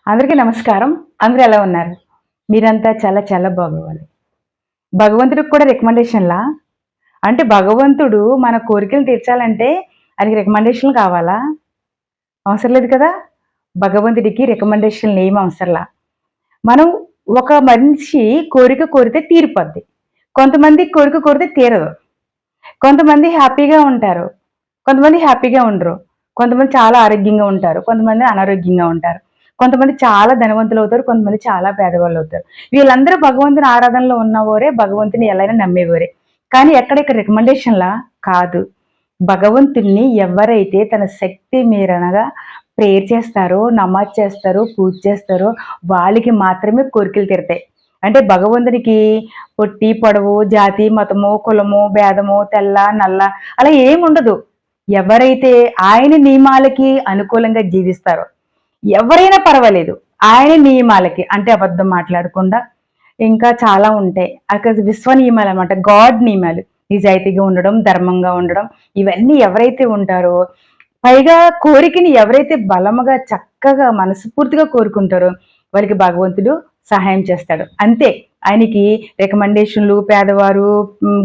అందరికీ నమస్కారం. అందరూ ఎలా ఉన్నారు? మీరంతా చాలా చాలా బాగోవాలి. భగవంతుడికి కూడా రికమెండేషన్‌లా? అంటే భగవంతుడు మన కోరికలు తీర్చాలంటే ఆయనకి రికమెండేషన్‌లు కావాలా? అవసరం లేదు కదా! భగవంతుడికి రికమెండేషన్‌లు ఏమి అవసరంలా. మనం ఒక మనిషి కోరిక కోరితే తీరిపోద్ది. కొంతమంది కోరిక కోరితే తీరదు. కొంతమంది హ్యాపీగా ఉంటారు. కొంతమంది హ్యాపీగా ఉండరు. కొంతమంది చాలా ఆరోగ్యంగా ఉంటారు. కొంతమంది అనారోగ్యంగా ఉంటారు. కొంతమంది చాలా ధనవంతులవుతారు. కొంతమంది చాలా పేదవాళ్ళవుతారు. వీళ్ళందరూ భగవంతుని ఆరాధనలో ఉన్నవారే భగవంతుని ఎలైనా నమ్మేవారే. కానీ ఎక్కడ ఇక్కడ రికమెండేషన్‌లా? కాదు. భగవంతుడిని ఎవరైతే తన శక్తి మీరనగా ప్రేయర్ చేస్తారో, నమాజ్ చేస్తారో, పూజ చేస్తారో వాళ్ళకి మాత్రమే కోరికలు తీరతాయి. అంటే భగవంతుడికి పొట్టి, పొడవు, జాతి, మతము, కులము, భేదము, తెల్ల, నల్ల అలా ఏముండదు. ఎవరైతే ఆయన నియమాలకి అనుకూలంగా జీవిస్తారో, ఎవరైనా పర్వాలేదు. ఆయన నియమాలకి అంటే అబద్ధం మాట్లాడకుండా ఇంకా చాలా ఉంటాయి. అక్కడ విశ్వ నియమాలనమాట. గాడ్ నియమాలు. నిజాయితీగా ఉండడం, ధర్మంగా ఉండడం ఇవన్నీ ఎవరైతే ఉంటారో పైగా కోరికని ఎవరైతే బలముగా, చక్కగా, మనస్ఫూర్తిగా కోరుకుంటారో వారికి భగవంతుడు సహాయం చేస్తాడు. అంతే. ఆయనకి రికమెండేషన్‌లు, పేదవారు,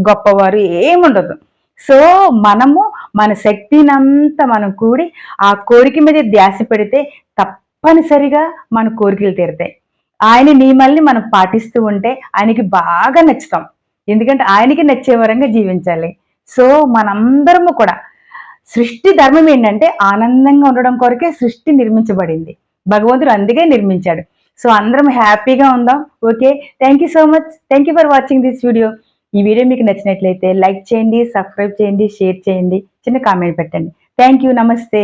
గొప్పవారు ఏముండదు. సో, మనము మన శక్తినంతా మనం కూడి ఆ కోరిక మీద ధ్యాస పెడితే తప్పనిసరిగా మన కోరికలు తీరుతాయి. ఆయన నియమాల్ని మనం పాటిస్తూ ఉంటే ఆయనకి బాగా నచ్చుతాం. ఎందుకంటే ఆయనకి నచ్చే వరంగా జీవించాలి. సో, మనందరము కూడా సృష్టి ధర్మం ఏంటంటే ఆనందంగా ఉండడం కొరకే సృష్టి నిర్మించబడింది. భగవంతుడు అందుకే నిర్మించాడు. సో, అందరం హ్యాపీగా ఉందాం. Okay. Thank you so much. Thank you for watching this video. ఈ వీడియో మీకు నచ్చినట్లయితే లైక్ చేయండి, సబ్స్క్రైబ్ చేయండి, షేర్ చేయండి, చిన్న కామెంట్ పెట్టండి. Thank you. నమస్తే.